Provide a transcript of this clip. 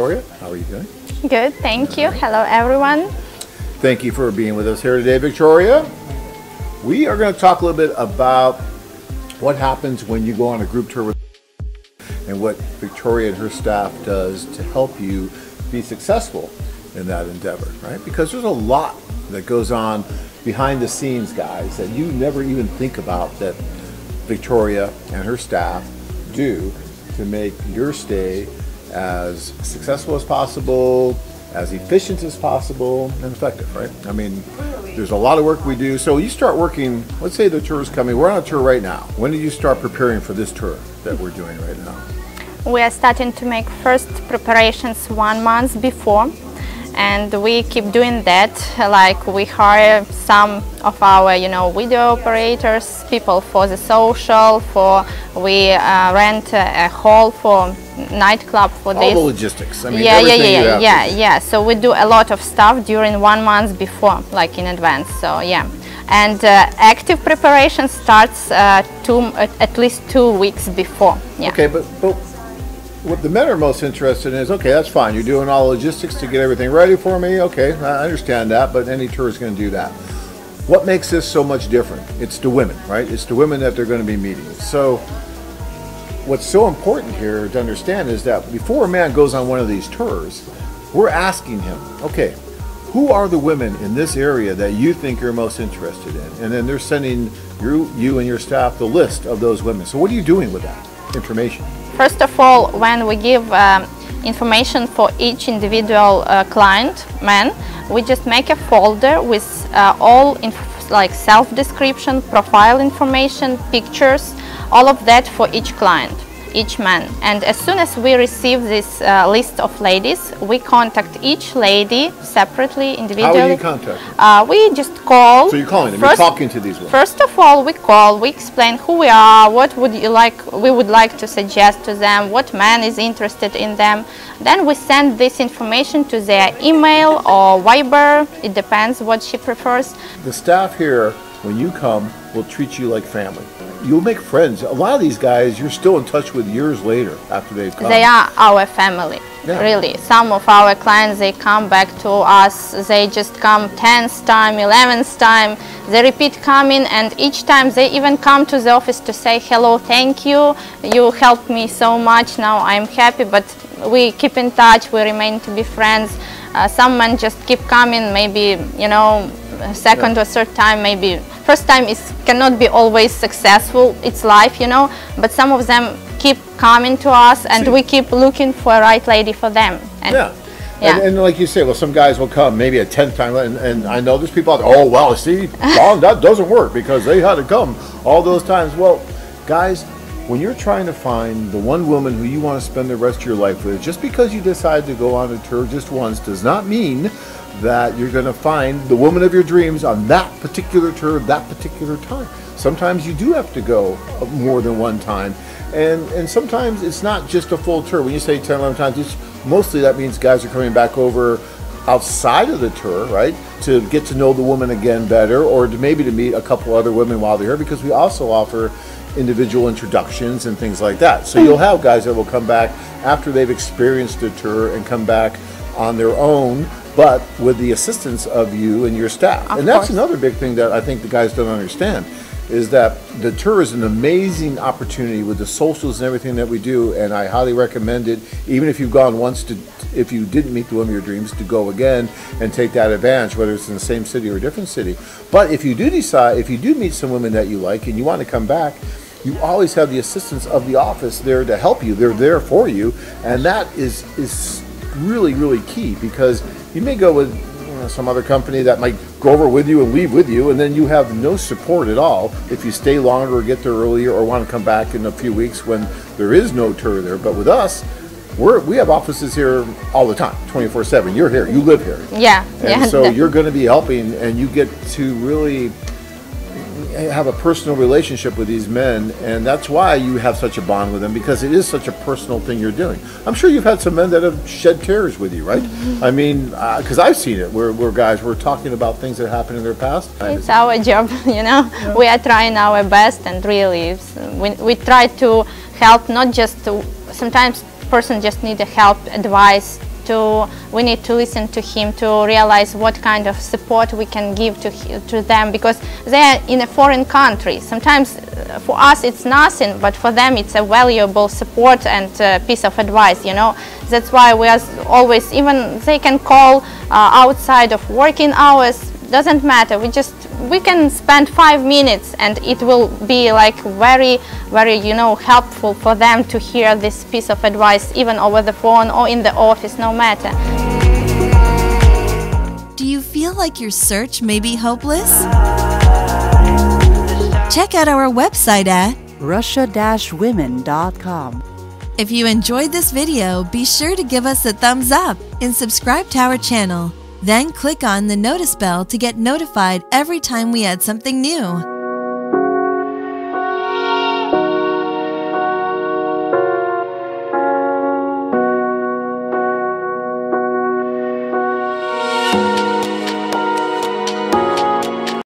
Victoria, how are you doing? Good, thank you. Hello, everyone. Thank you for being with us here today, Victoria. We are going to talk a little bit about what happens when you go on a group tour with and what Victoria and her staff does to help you be successful in that endeavor, right? Because there's a lot that goes on behind the scenes, guys, that you never even think about that Victoria and her staff do to make your stay as successful as possible, as efficient as possible, and effective, right? I mean, there's a lot of work we do. So you start working, let's say the tour is coming. We're on a tour right now. When did you start preparing for this tour that we're doing right now? We are starting to make first preparations 1 month before, and we keep doing that. Like we hire some of our, video operators, people for the social, we rent a hall for nightclub for this. All the logistics. I mean, yeah. So we do a lot of stuff during 1 month before, like in advance. So yeah, and active preparation starts at least 2 weeks before. Yeah. Okay, but what the men are most interested in is, okay, that's fine. You're doing all the logistics to get everything ready for me. Okay, I understand that, but any tour is going to do that. What makes this so much different? It's the women, right? It's the women that they're going to be meeting. So what's so important here to understand is that before a man goes on one of these tours, we're asking him, okay, who are the women in this area that you think you're most interested in? And then they're sending you and your staff the list of those women. So what are you doing with that information? First of all, when we give information for each individual client, man, we just make a folder with all like self-description, profile information, pictures, all of that for each client, each man. And as soon as we receive this list of ladies, we contact each lady separately, individually. How do you contact? We just call. So you're calling them, you're talking to these women. First of all, we call, we explain who we are, what would you like, we would like to suggest to them, what man is interested in them. Then we send this information to their email or Viber, it depends what she prefers. The staff here, when you come, will treat you like family. You'll make friends. A lot of these guys you're still in touch with years later after they've come. They are our family, really. Some of our clients, they come back to us, they just come 10th time, 11th time, they repeat coming, and each time they even come to the office to say hello, thank you, you helped me so much, now I'm happy, but we keep in touch, we remain to be friends. Some men just keep coming, maybe, second or third time, maybe first time cannot be always successful, it's life, but some of them keep coming to us, and we keep looking for a right lady for them. And, And like you say, well, some guys will come maybe a 10th time, and I know there's people out there, oh, well, see, Don, that doesn't work because they had to come all those times. Well, guys, when you're trying to find the one woman who you want to spend the rest of your life with, just because you decide to go on a tour just once does not mean that you're going to find the woman of your dreams on that particular tour, that particular time. Sometimes you do have to go more than one time, and sometimes it's not just a full tour. When you say 10, 11 times, mostly that means guys are coming back over outside of the tour, right, to get to know the woman again better, or maybe to meet a couple other women while they're here, because we also offer individual introductions and things like that. So you'll have guys that will come back after they've experienced the tour and come back on their own, but with the assistance of you and your staff. And that's another big thing that I think the guys don't understand, is that the tour is an amazing opportunity with the socials and everything that we do, and I highly recommend it, even if you've gone once, if you didn't meet the woman of your dreams, to go again and take that advantage, whether it's in the same city or a different city. But if you do decide, if you do meet some women that you like and you want to come back, you always have the assistance of the office there to help you. They're there for you, and that is really, really key, because you may go with some other company that might go over with you and leave with you, and then you have no support at all if you stay longer or get there earlier or want to come back in a few weeks when there is no tour there. But with us, we have offices here all the time, 24/7. You're here, you live here. So you're going to be helping, and you get to really have a personal relationship with these men, and that's why you have such a bond with them, because it is such a personal thing you're doing. I'm sure you've had some men that have shed tears with you, right? I mean, because I've seen it, where guys were talking about things that happened in their past. It's our job, we are trying our best, and really we try to help, not just to, sometimes person just need help, advice, to listen to him to realize what kind of support we can give to them, because they are in a foreign country. Sometimes for us it's nothing, but for them it's a valuable support and piece of advice, you know. That's why we are always, even they can call outside of working hours, doesn't matter, we can spend 5 minutes and it will be like very, you know, helpful for them to hear this piece of advice, even over the phone or in the office, no matter. Do you feel like your search may be hopeless? Check out our website at Russia-women.com. If you enjoyed this video, be sure to give us a thumbs up and subscribe to our channel. Then click on the notice bell to get notified every time we add something new.